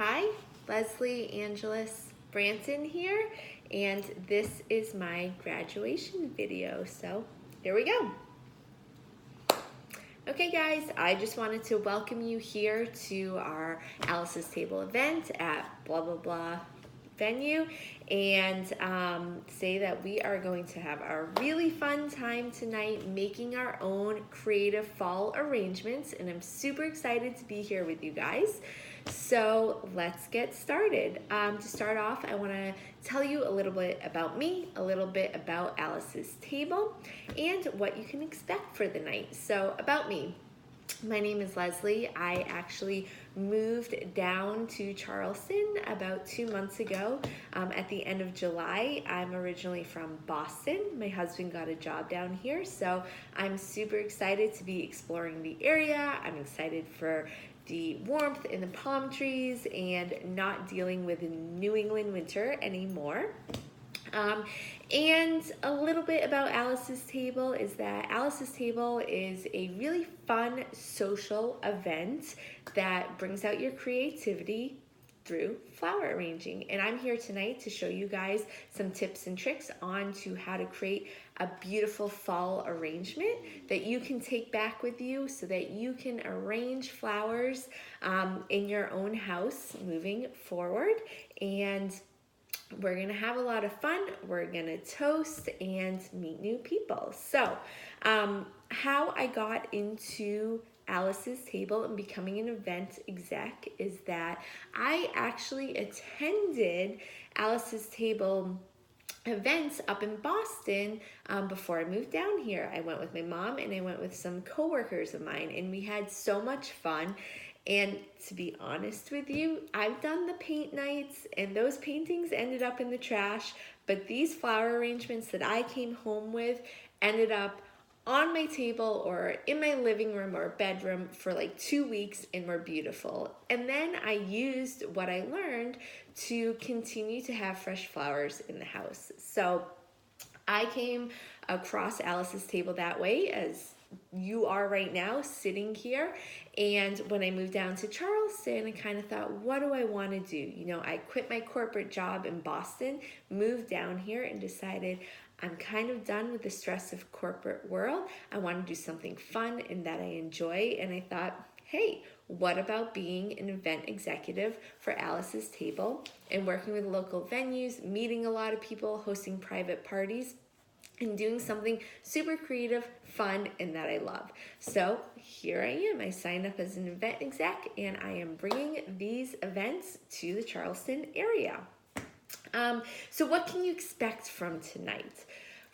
Hi, Leslie Angeles Branson here, and this is my graduation video. So here we go. Okay guys, I just wanted to welcome you here to our Alice's Table event at blah blah blah venue and say that we are going to have a really fun time tonight making our own creative fall arrangements, and I'm super excited to be here with you guys. So let's get started. To start off, I want to tell you a little bit about me, a little bit about Alice's Table, and what you can expect for the night. So about me. My name is Leslie. I actually moved down to Charleston about 2 months ago at the end of July. I'm originally from Boston. My husband got a job down here, so I'm super excited to be exploring the area. I'm excited for the warmth in the palm trees and not dealing with New England winter anymore. And a little bit about Alice's Table is that Alice's Table is a really fun social event that brings out your creativity through flower arranging. And I'm here tonight to show you guys some tips and tricks on to how to create a beautiful fall arrangement that you can take back with you so that you can arrange flowers in your own house moving forward. And we're gonna have a lot of fun. We're gonna toast and meet new people. So, how I got into Alice's Table and becoming an event exec is that I actually attended Alice's Table events up in Boston before I moved down here. I went with my mom and I went with some coworkers of mine, and we had so much fun. And to be honest with you, I've done the paint nights and those paintings ended up in the trash, but these flower arrangements that I came home with ended up on my table or in my living room or bedroom for like 2 weeks and were beautiful. And then I used what I learned to continue to have fresh flowers in the house. So I came across Alice's Table that way, as you are right now sitting here. And when I moved down to Charleston, I kind of thought, what do I want to do? You know, I quit my corporate job in Boston, moved down here, and decided I'm kind of done with the stress of corporate world. I want to do something fun and that I enjoy. And I thought, hey, what about being an event executive for Alice's Table and working with local venues, meeting a lot of people, hosting private parties, and doing something super creative, fun, and that I love. So here I am. I signed up as an event exec, and I am bringing these events to the Charleston area. So what can you expect from tonight?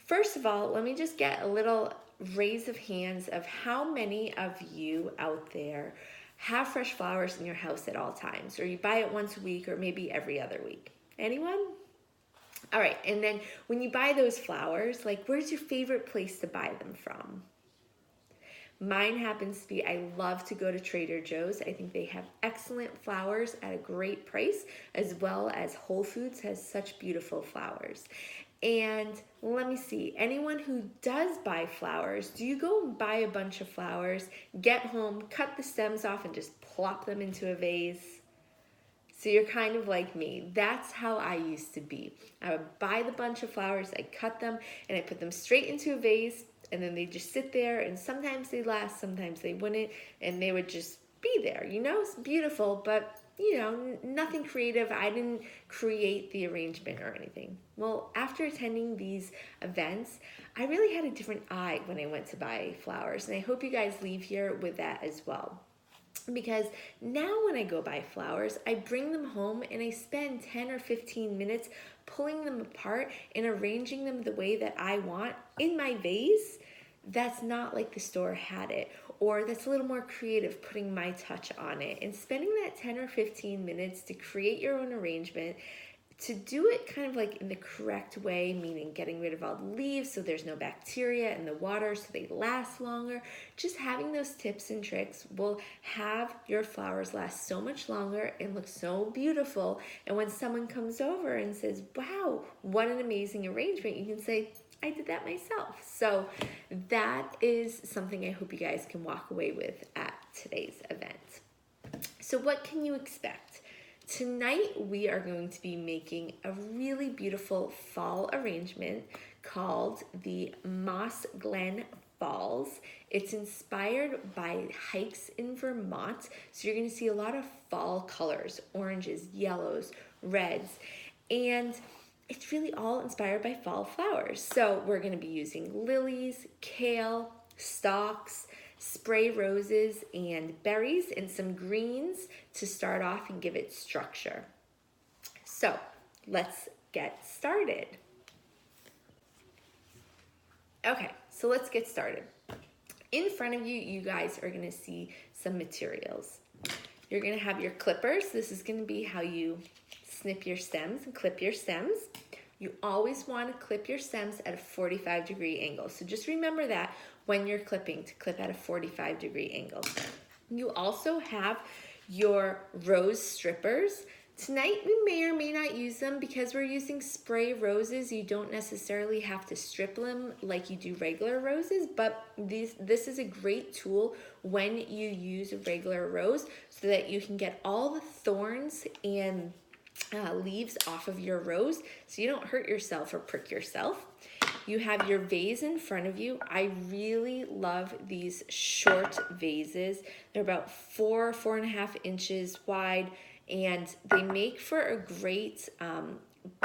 First of all, let me just get a little raise of hands of how many of you out there have fresh flowers in your house at all times, or you buy it once a week or maybe every other week. Anyone? All right, and then when you buy those flowers, like, where's your favorite place to buy them from? Mine happens to be, I love to go to Trader Joe's. I think they have excellent flowers at a great price, as well as Whole Foods has such beautiful flowers. And let me see, anyone who does buy flowers, do you go and buy a bunch of flowers, get home, cut the stems off, and just plop them into a vase? So you're kind of like me. That's how I used to be. I would buy the bunch of flowers, I cut them, and I put them straight into a vase, and then they just sit there, and sometimes they last, sometimes they wouldn't, and they would just be there. You know, it's beautiful, but you know, nothing creative. I didn't create the arrangement or anything. Well, after attending these events, I really had a different eye when I went to buy flowers, and I hope you guys leave here with that as well. Because now when I go buy flowers, I bring them home and I spend 10 or 15 minutes pulling them apart and arranging them the way that I want in my vase that's not like the store had it, or that's a little more creative, putting my touch on it. And spending that 10 or 15 minutes to create your own arrangement, to do it kind of like in the correct way, meaning getting rid of all the leaves so there's no bacteria in the water so they last longer. Just having those tips and tricks will have your flowers last so much longer and look so beautiful. And when someone comes over and says, wow, what an amazing arrangement, you can say, I did that myself. So that is something I hope you guys can walk away with at today's event. So what can you expect? Tonight we are going to be making a really beautiful fall arrangement called the Moss Glen Falls. It's inspired by hikes in Vermont, so you're going to see a lot of fall colors, oranges, yellows, reds, and it's really all inspired by fall flowers. So we're going to be using lilies, kale, stalks, spray roses, and berries, and some greens to start off and give it structure. So let's get started. Okay, so let's get started. In front of you, you guys are going to see some materials. You're going to have your clippers. This is going to be how you snip your stems and clip your stems. You always want to clip your stems at a 45-degree angle. So just remember that when you're clipping, to clip at a 45-degree angle. You also have your rose strippers. Tonight we may or may not use them because we're using spray roses. You don't necessarily have to strip them like you do regular roses, but this is a great tool when you use a regular rose so that you can get all the thorns and leaves off of your rose so you don't hurt yourself or prick yourself. You have your vase in front of you. I really love these short vases. They're about 4.5 inches wide, and they make for a great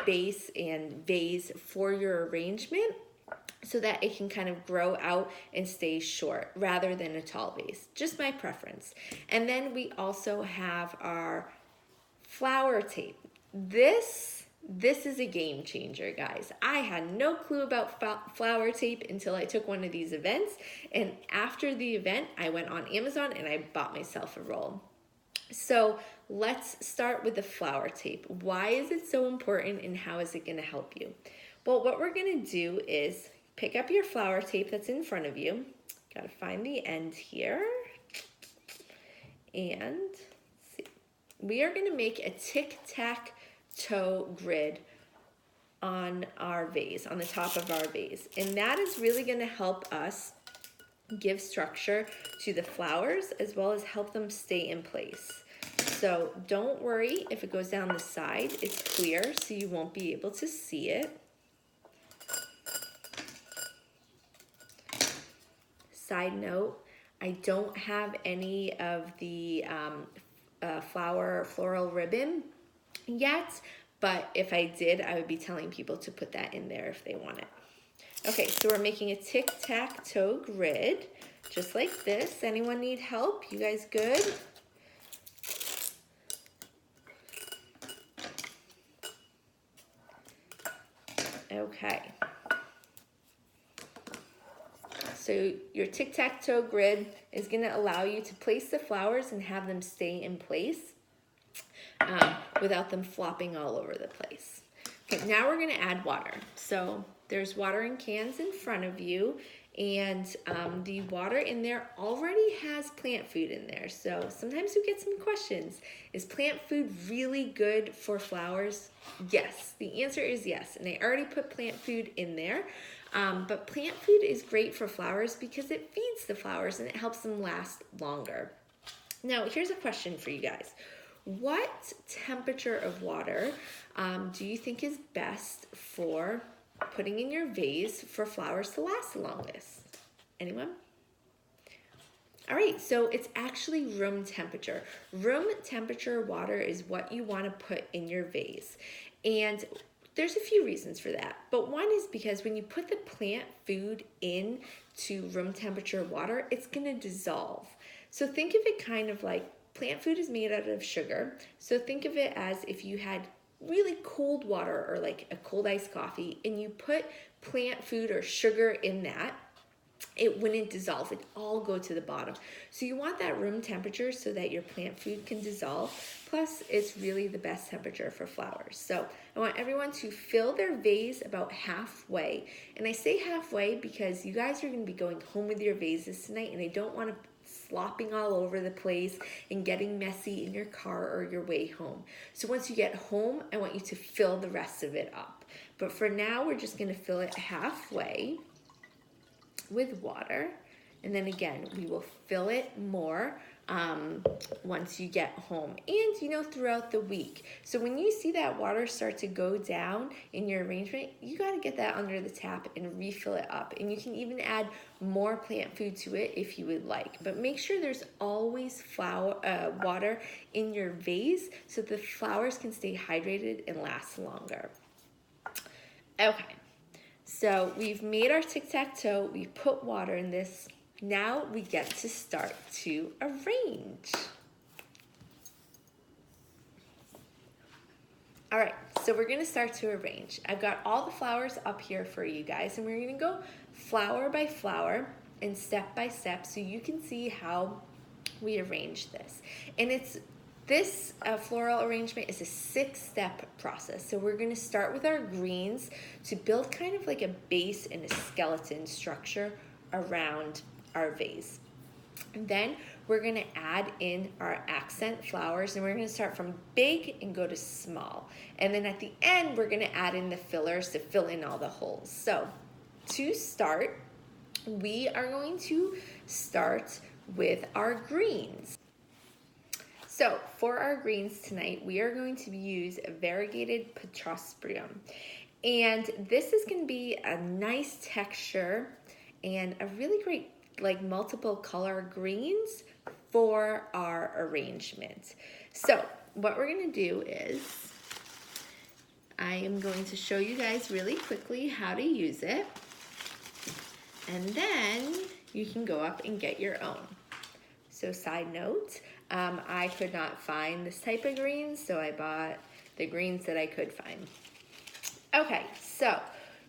base and vase for your arrangement so that it can kind of grow out and stay short rather than a tall vase. Just my preference. And then we also have our flower tape. This is a game changer, guys. I had no clue about flower tape until I took one of these events, and after the event, I went on Amazon and I bought myself a roll. So let's start with the flower tape. Why is it so important and how is it going to help you? Well, what we're going to do is pick up your flower tape that's in front of you. Got to find the end here. And see. We are going to make a tic-tac-toe grid on our vase, on the top of our vase. And that is really going to help us give structure to the flowers as well as help them stay in place. So don't worry if it goes down the side. It's clear, so you won't be able to see it. Side note, I don't have any of the floral ribbon yet, but if I did, I would be telling people to put that in there if they want it. Okay, so we're making a tic-tac-toe grid, just like this. Anyone need help? You guys good? Okay. So your tic-tac-toe grid is going to allow you to place the flowers and have them stay in place without them flopping all over the place. Okay, now we're going to add water. So there's watering cans in front of you, and the water in there already has plant food in there. So sometimes you get some questions. Is plant food really good for flowers? Yes, the answer is yes. And I already put plant food in there. But plant food is great for flowers because it feeds the flowers and it helps them last longer. Now, here's a question for you guys. What temperature of water do you think is best for putting in your vase for flowers to last the longest? Anyone? All right, so it's actually room temperature. Room temperature water is what you want to put in your vase. And there's a few reasons for that, but one is because when you put the plant food in to room temperature water, it's going to dissolve. So think of it kind of like plant food is made out of sugar. So think of it as if you had really cold water or like a cold iced coffee and you put plant food or sugar in that, it wouldn't dissolve. It'd all go to the bottom. So you want that room temperature so that your plant food can dissolve. Plus, it's really the best temperature for flowers. So I want everyone to fill their vase about halfway. And I say halfway because you guys are going to be going home with your vases tonight, and I don't want to slopping all over the place and getting messy in your car or your way home. So once you get home, I want you to fill the rest of it up. But for now, we're just going to fill it halfway with water, and then again we will fill it more once you get home, and throughout the week. So when you see that water start to go down in your arrangement, you got to get that under the tap and refill it up. And you can even add more plant food to it if you would like, but make sure there's always water in your vase so the flowers can stay hydrated and last longer. Okay, so we've made our tic-tac-toe, we put water in this. Now we get to start to arrange. All right, so we're gonna start to arrange. I've got all the flowers up here for you guys, and we're gonna go flower by flower and step by step so you can see how we arrange this. And this floral arrangement is a 6-step process. So we're gonna start with our greens to build kind of like a base and a skeleton structure around our vase. And then we're gonna add in our accent flowers, and we're gonna start from big and go to small. And then at the end, we're gonna add in the fillers to fill in all the holes. So to start, we are going to start with our greens. So for our greens tonight, we are going to use variegated Petrosporium. And this is gonna be a nice texture and a really great like multiple color greens for our arrangement. So what we're gonna do is I am going to show you guys really quickly how to use it, and then you can go up and get your own. So side note, I could not find this type of greens, so I bought the greens that I could find. Okay, so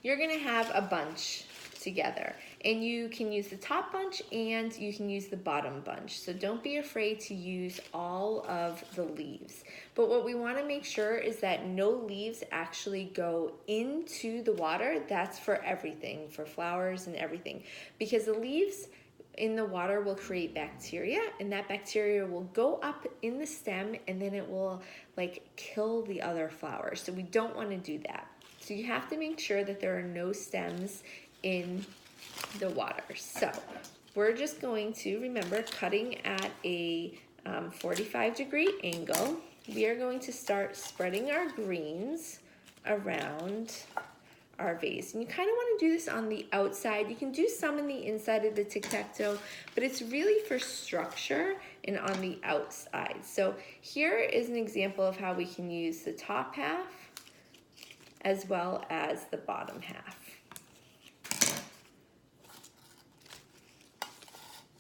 you're gonna have a bunch together, and you can use the top bunch and you can use the bottom bunch. So don't be afraid to use all of the leaves. But what we want to make sure is that no leaves actually go into the water. That's for everything, for flowers and everything, because the leaves in the water will create bacteria, and that bacteria will go up in the stem and then it will like kill the other flowers. So we don't want to do that. So you have to make sure that there are no stems in the water. So we're just going to remember cutting at a 45-degree angle. We are going to start spreading our greens around our vase. And you kind of want to do this on the outside. You can do some in the inside of the tic-tac-toe, but it's really for structure and on the outside. So here is an example of how we can use the top half as well as the bottom half.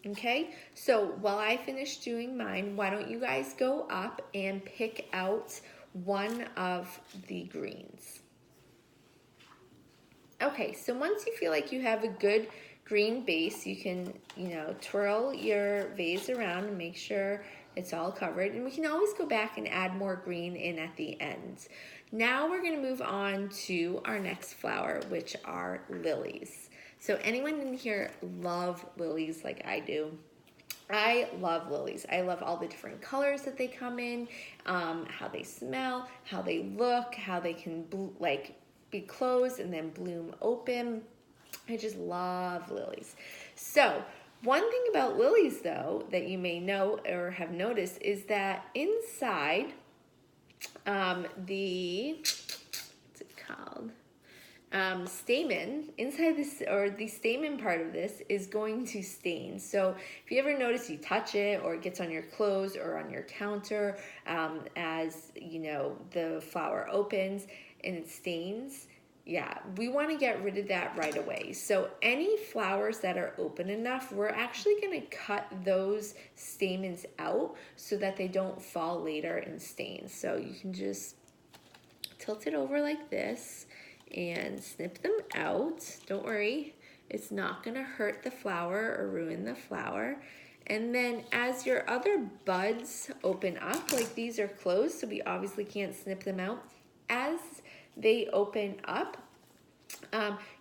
Okay, so while I finish doing mine, why don't you guys go up and pick out one of the greens. Okay, so once you feel like you have a good green base, you can, twirl your vase around and make sure it's all covered. And we can always go back and add more green in at the end. Now we're gonna move on to our next flower, which are lilies. So anyone in here love lilies like I do? I love lilies. I love all the different colors that they come in, how they smell, how they look, how they can be closed and then bloom open. I just love lilies. So one thing about lilies though that you may know or have noticed is that inside stamen, inside this, or the stamen part of this is going to stain. So if you ever notice you touch it or it gets on your clothes or on your counter as the flower opens and it stains, yeah, we want to get rid of that right away. So any flowers that are open enough, we're actually going to cut those stamens out so that they don't fall later and stain. So you can just tilt it over like this and snip them out. Don't worry, it's not going to hurt the flower or ruin the flower. And then as your other buds open up, like these are closed, so we obviously can't snip them out. As they open up,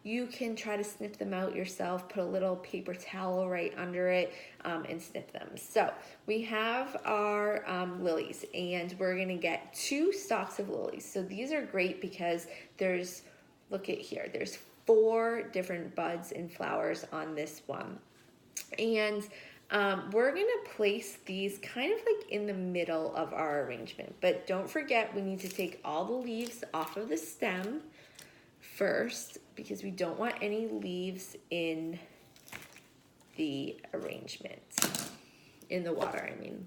you can try to snip them out yourself, put a little paper towel right under it and snip them. So we have our lilies, and we're gonna get 2 stalks of lilies. So these are great because there's, look at here, there's 4 different buds and flowers on this one. And We're gonna place these kind of like in the middle of our arrangement, but don't forget we need to take all the leaves off of the stem first because we don't want any leaves in the arrangement, in the water, I mean.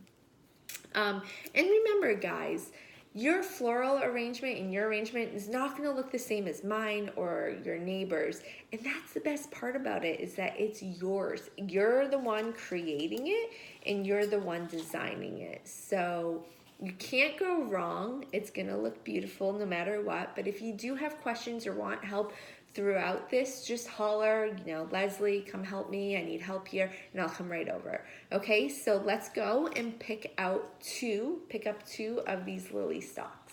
And remember guys, your floral arrangement and your arrangement is not going to look the same as mine or your neighbor's. And that's the best part about it, is that it's yours. You're the one creating it and you're the one designing it. So you can't go wrong. It's going to look beautiful no matter what. But if you do have questions or want help throughout this, just holler, Leslie, come help me. I need help here, and I'll come right over. Okay, so let's go and pick up two of these lily stalks.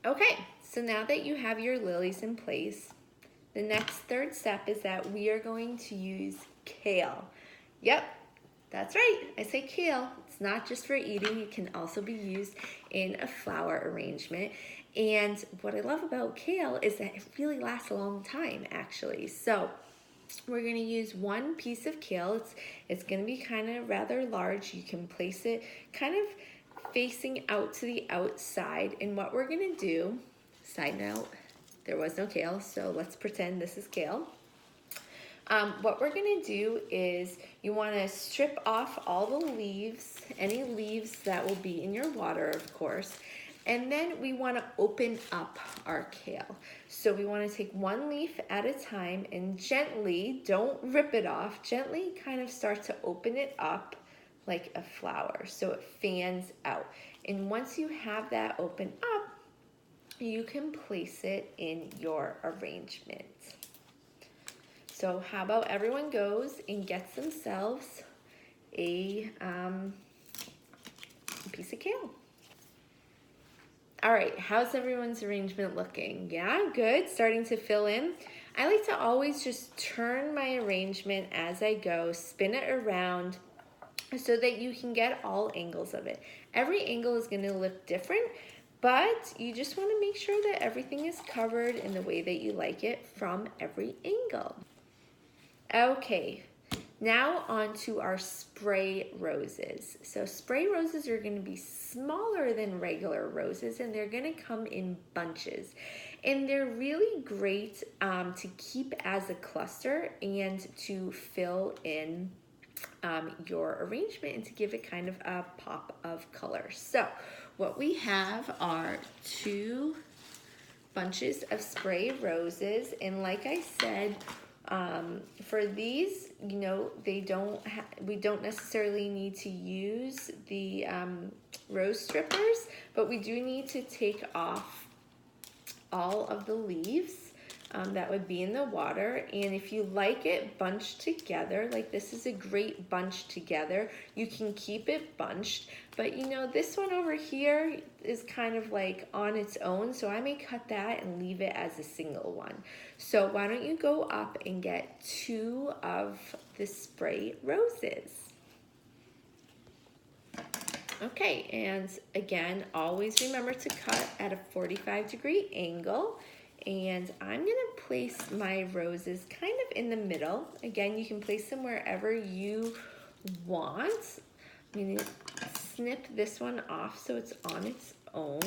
Okay, so now that you have your lilies in place, the next third step is that we are going to use kale. Yep, that's right, I say kale. It's not just for eating, it can also be used in a flower arrangement. And what I love about kale is that it really lasts a long time, actually. So we're gonna use one piece of kale. It's gonna be kind of rather large. You can place it kind of facing out to the outside. And what we're gonna do, side note, there was no kale, so let's pretend this is kale. What we're gonna do is you wanna strip off all the leaves, any leaves that will be in your water, of course. And then we want to open up our kale. So we want to take one leaf at a time and gently, don't rip it off, gently kind of start to open it up like a flower so it fans out. And once you have that open up, you can place it in your arrangement. So how about everyone goes and gets themselves a piece of kale. All right, how's everyone's arrangement looking? Yeah, good, starting to fill in. I like to always just turn my arrangement as I go, spin it around so that you can get all angles of it. Every angle is gonna look different, but you just wanna make sure that everything is covered in the way that you like it from every angle. Okay. Now on to our spray roses. So spray roses are going to be smaller than regular roses, and they're going to come in bunches. And they're really great to keep as a cluster and to fill in your arrangement and to give it kind of a pop of color. So what we have are 2 bunches of spray roses, and like I said, for these, we don't necessarily need to use the rose strippers, but we do need to take off all of the leaves that would be in the water. And if you like it bunched together, like this is a great bunch together, you can keep it bunched. But this one over here is kind of like on its own, so I may cut that and leave it as a single one. So why don't you go up and get 2 of the spray roses. Okay, and again, always remember to cut at a 45-degree angle. And I'm gonna place my roses kind of in the middle. Again, you can place them wherever you want. I'm gonna snip this one off so it's on its own.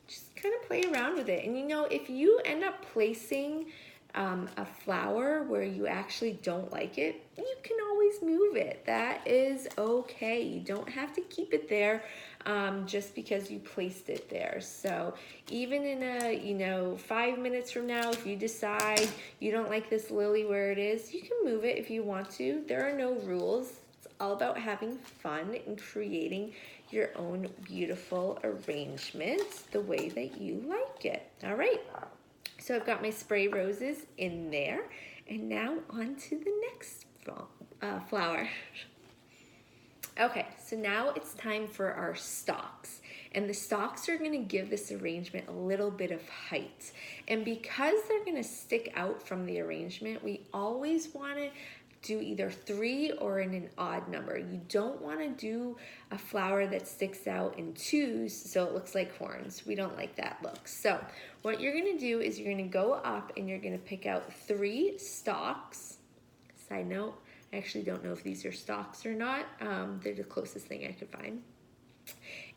Just kind of play around with it. And if you end up placing a flower where you actually don't like it, you can always move it. That is okay. You don't have to keep it there just because you placed it there. So even in a 5 minutes from now, if you decide you don't like this lily where it is, you can move it if you want to. There are no rules. It's all about having fun and creating your own beautiful arrangement the way that you like it. All right. So I've got my spray roses in there, and now on to the next flower. Okay, so now it's time for our stalks. And the stalks are gonna give this arrangement a little bit of height. And because they're gonna stick out from the arrangement, we always wanna do either 3 or in an odd number. You don't wanna do a flower that sticks out in 2s so it looks like horns. We don't like that look. So what you're gonna do is you're gonna go up and you're gonna pick out 3 stalks, Side note, I actually don't know if these are stocks or not. They're the closest thing I could find.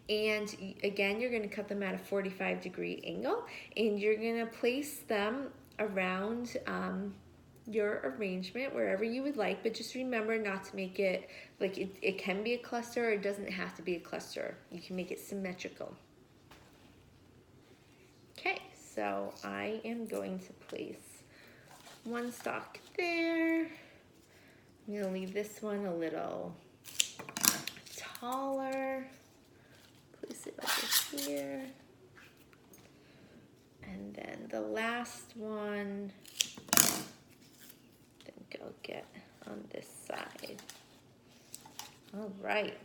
And again, you're going to cut them at a 45-degree angle, and you're going to place them around your arrangement wherever you would like, but just remember not to make it like it can be a cluster, or it doesn't have to be a cluster. You can make it symmetrical. Okay, so I am going to place one stalk there. I'm going to leave this one a little taller. Place it over here. And then the last one, I think I'll get on this side. All right,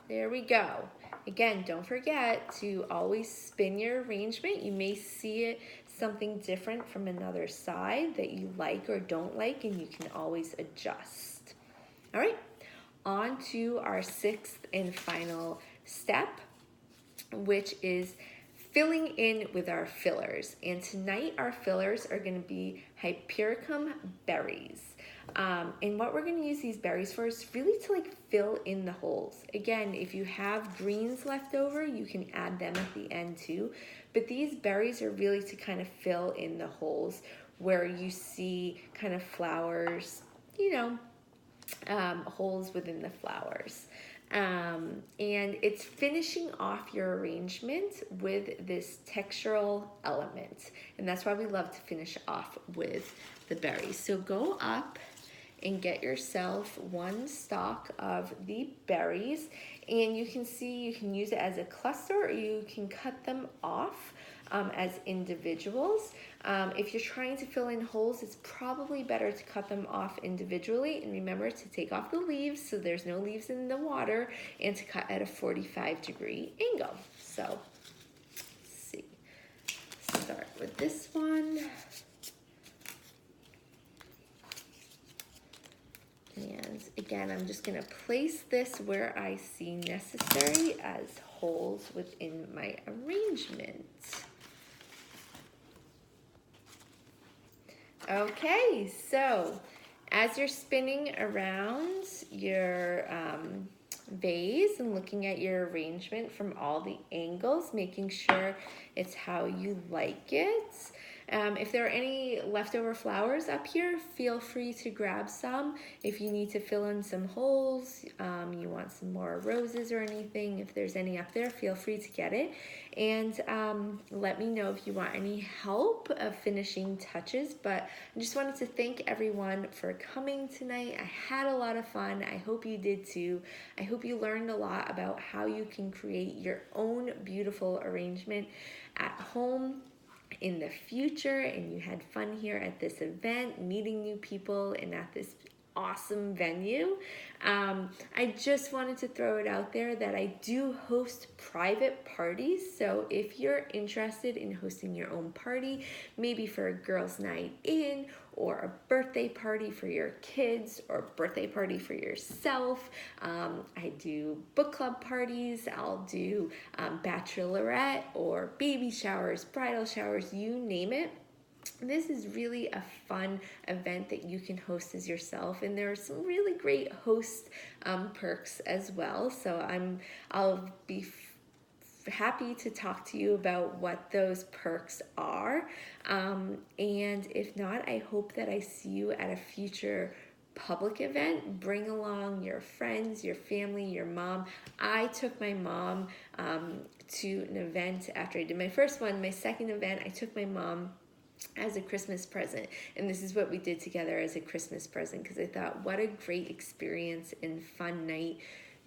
there we go. Again, don't forget to always spin your arrangement. You may see it something different from another side that you like or don't like, and you can always adjust. All right, on to our sixth and final step, which is filling in with our fillers. And tonight our fillers are going to be Hypericum berries. And what we're going to use these berries for is really to like fill in the holes. Again, if you have greens left over, you can add them at the end too. But these berries are really to kind of fill in the holes where you see kind of flowers, you know, holes within the flowers. And it's finishing off your arrangement with this textural element. And that's why we love to finish off with the berries. So go up and get yourself one stalk of the berries. And you can see you can use it as a cluster, or you can cut them off as individuals. If you're trying to fill in holes, it's probably better to cut them off individually. And remember to take off the leaves so there's no leaves in the water, and to cut at a 45-degree angle. So let's see. Start with this one. And again, I'm just going to place this where I see necessary as holes within my arrangement. Okay, so as you're spinning around your vase and looking at your arrangement from all the angles, making sure it's how you like it. If there are any leftover flowers up here, feel free to grab some. If you need to fill in some holes, you want some more roses or anything, if there's any up there, feel free to get it. And let me know if you want any help of finishing touches. But I just wanted to thank everyone for coming tonight. I had a lot of fun. I hope you did too. I hope you learned a lot about how you can create your own beautiful arrangement at home in the future, and you had fun here at this event, meeting new people and at this awesome venue. I just wanted to throw it out there that I do host private parties. So if you're interested in hosting your own party, maybe for a girls' night in, or a birthday party for your kids, or a birthday party for yourself. I do book club parties. I'll do bachelorette or baby showers, bridal showers, you name it. This is really a fun event that you can host as yourself, and there are some really great host perks as well. So I'll be happy to talk to you about what those perks are. And if not, I hope that I see you at a future public event. Bring along your friends, your family, your mom. I took my mom to an event after I did my first one. My second event, I took my mom as a Christmas present, and this is what we did together as a Christmas present, because I thought what a great experience and fun night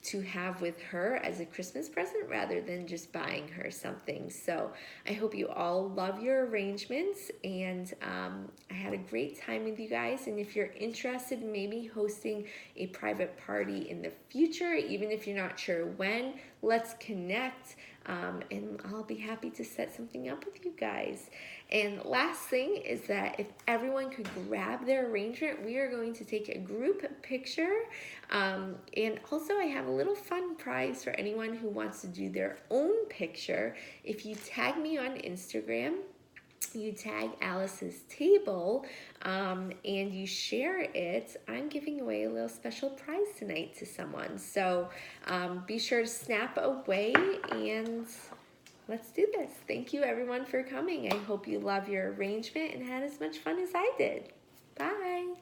to have with her as a Christmas present rather than just buying her something. So I hope you all love your arrangements, and I had a great time with you guys. And if you're interested in maybe hosting a private party in the future, even if you're not sure when, let's connect, and I'll be happy to set something up with you guys. And last thing is that if everyone could grab their arrangement, we are going to take a group picture. And also I have a little fun prize for anyone who wants to do their own picture. If you tag me on Instagram you tag Alice's Table and you share it, I'm giving away a little special prize tonight to someone. So be sure to snap away and let's do this. Thank you everyone for coming. I hope you love your arrangement and had as much fun as I did. Bye.